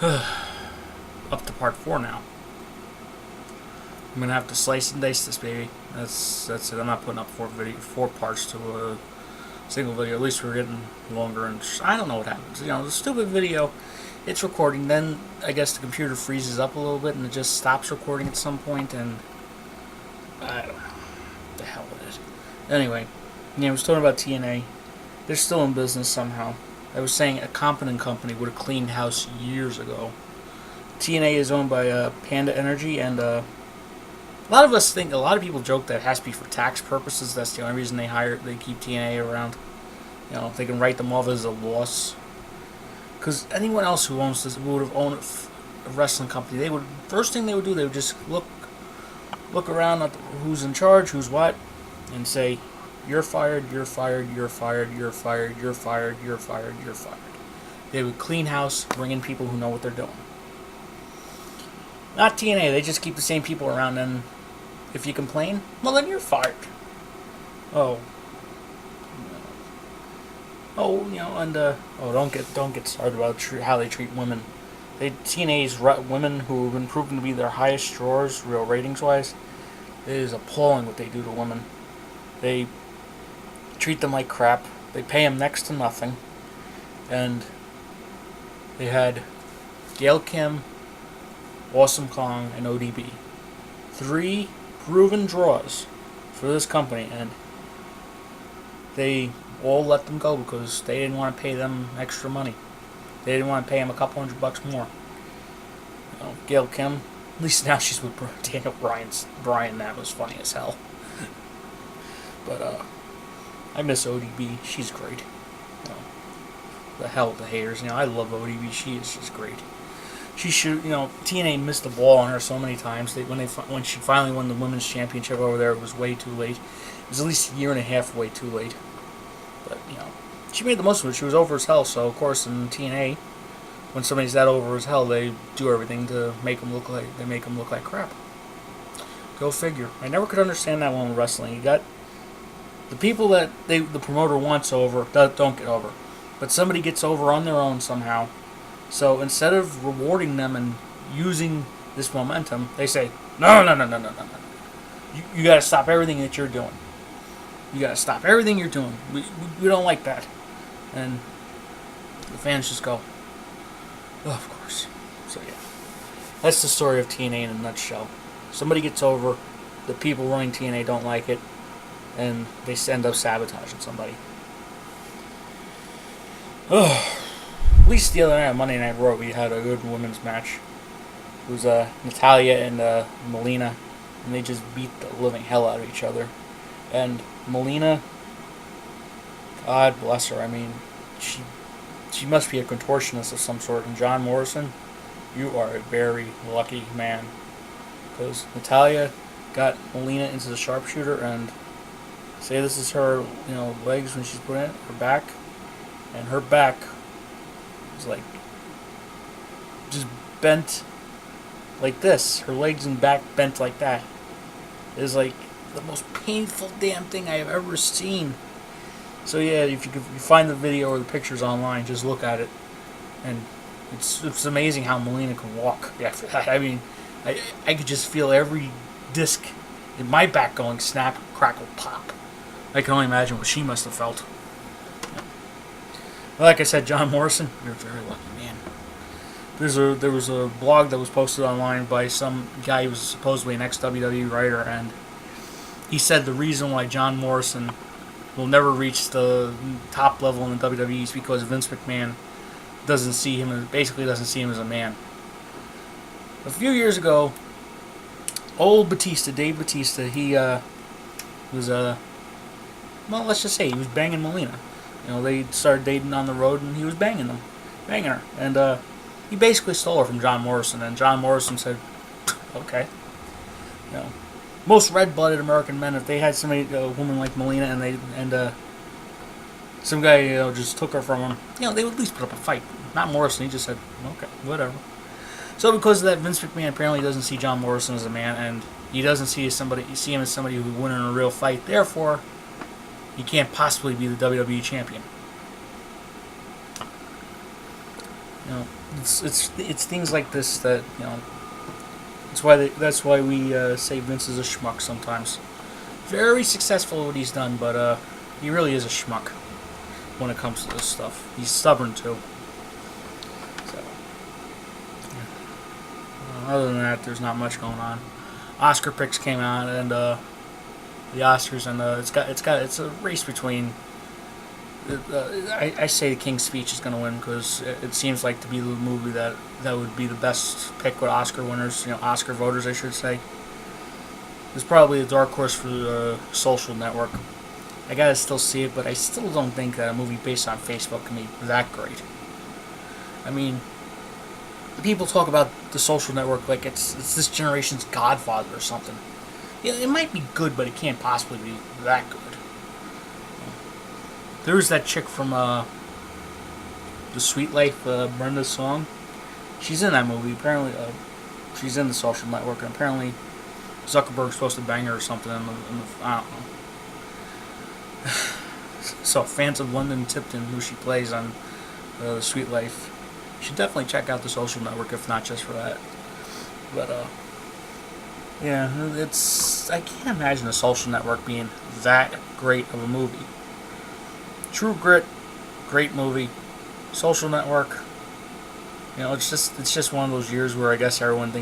Up to part 4 now. I'm gonna have to slice and dice this baby. That's it. I'm not putting up 4 parts to a single video. At least we're getting longer, and I don't know what happens. The stupid video, it's recording. Then I guess the computer freezes up a little bit, and it just stops recording at some point, and I don't know what the hell it is. Anyway, I was talking about TNA. They're still in business somehow. I was saying a competent company would have cleaned house years ago. TNA is owned by Panda Energy, and a lot of people joke that it has to be for tax purposes. That's the only reason they keep TNA around. They can write them off as a loss. Because anyone else who owns this would have owned a wrestling company. First thing they would do, they would just look around at who's in charge, who's what, and say, "You're fired. You're fired. You're fired. You're fired. You're fired. You're fired. You're fired." They would clean house, bring in people who know what they're doing. Not TNA. They just keep the same people around, and if you complain, well, then you're fired. Don't get started about how they treat women. TNA's women who have been proven to be their highest drawers, real ratings-wise. It is appalling what they do to women. They treat them like crap. They pay them next to nothing. And they had Gail Kim, Awesome Kong, and ODB. 3 proven draws for this company, and they all let them go because they didn't want to pay them extra money. They didn't want to pay them a couple $100 more. Gail Kim, at least now she's with Daniel Bryan. That was funny as hell. But I miss ODB. She's great. The hell with the haters. I love ODB. She is just great. She should. TNA missed the ball on her so many times. When she finally won the women's championship over there, it was way too late. It was at least a year and a half way too late. But she made the most of it. She was over as hell. So of course in TNA, when somebody's that over as hell, they do everything to make them look like crap. Go figure. I never could understand that one with wrestling. You got the people that the promoter wants over don't get over, but somebody gets over on their own somehow. So instead of rewarding them and using this momentum, they say, no. You got to stop everything that you're doing. You got to stop everything you're doing. We don't like that. And the fans just go, oh, of course. So yeah, that's the story of TNA in a nutshell. Somebody gets over, the people running TNA don't like it, and they end up sabotaging somebody. At least the other night on Monday Night Raw, we had a good women's match. It was Natalya and Melina, and they just beat the living hell out of each other. And Melina, God bless her. I mean, she must be a contortionist of some sort. And John Morrison, you are a very lucky man, because Natalya got Melina into the sharpshooter, and say this is her, legs when she's putting it, her back, and her back was like just bent like this. Her legs and back bent like that. It was like the most painful damn thing I have ever seen. So yeah, if you find the video or the pictures online, just look at it, and it's amazing how Melina can walk after that. I mean, I could just feel every disc in my back going snap, crackle, pop. I can only imagine what she must have felt. Well, like I said, John Morrison, you're a very lucky man. There was a blog that was posted online by some guy who was supposedly an ex-WWE writer, and he said the reason why John Morrison will never reach the top level in the WWE is because Vince McMahon doesn't see him as a man. A few years ago, old Dave Batista, he was let's just say he was banging Melina. They started dating on the road, and he was banging her, and he basically stole her from John Morrison. And John Morrison said, "Okay." Most red-blooded American men, if they had a woman like Melina, and some guy just took her from him, they would at least put up a fight. Not Morrison. He just said, "Okay, whatever." So because of that, Vince McMahon apparently doesn't see John Morrison as a man, and he doesn't see him as somebody who would win in a real fight. Therefore, he can't possibly be the WWE champion. You know, it's things like this that that's why we say Vince is a schmuck sometimes. Very successful at what he's done, but he really is a schmuck when it comes to this stuff. He's stubborn too. So, other than that, there's not much going on. Oscar picks came out, and the Oscars, and it's a race between. I say the King's Speech is going to win because it seems like to be the movie that would be the best pick with Oscar winners, Oscar voters, I should say. There's probably a dark horse for Social Network. I gotta still see it, but I still don't think that a movie based on Facebook can be that great. I mean, people talk about the Social Network like it's this generation's Godfather or something. Yeah, it might be good, but it can't possibly be that good. There was that chick from The Sweet Life, Brenda Song. She's in that movie. Apparently, she's in the Social Network, and apparently Zuckerberg's supposed to bang her or something. I don't know. So, fans of London Tipton, who she plays on The Sweet Life, should definitely check out the Social Network, if not just for that. But yeah, I can't imagine the Social Network being that great of a movie. True Grit, great movie. Social Network, it's just one of those years where I guess everyone thinks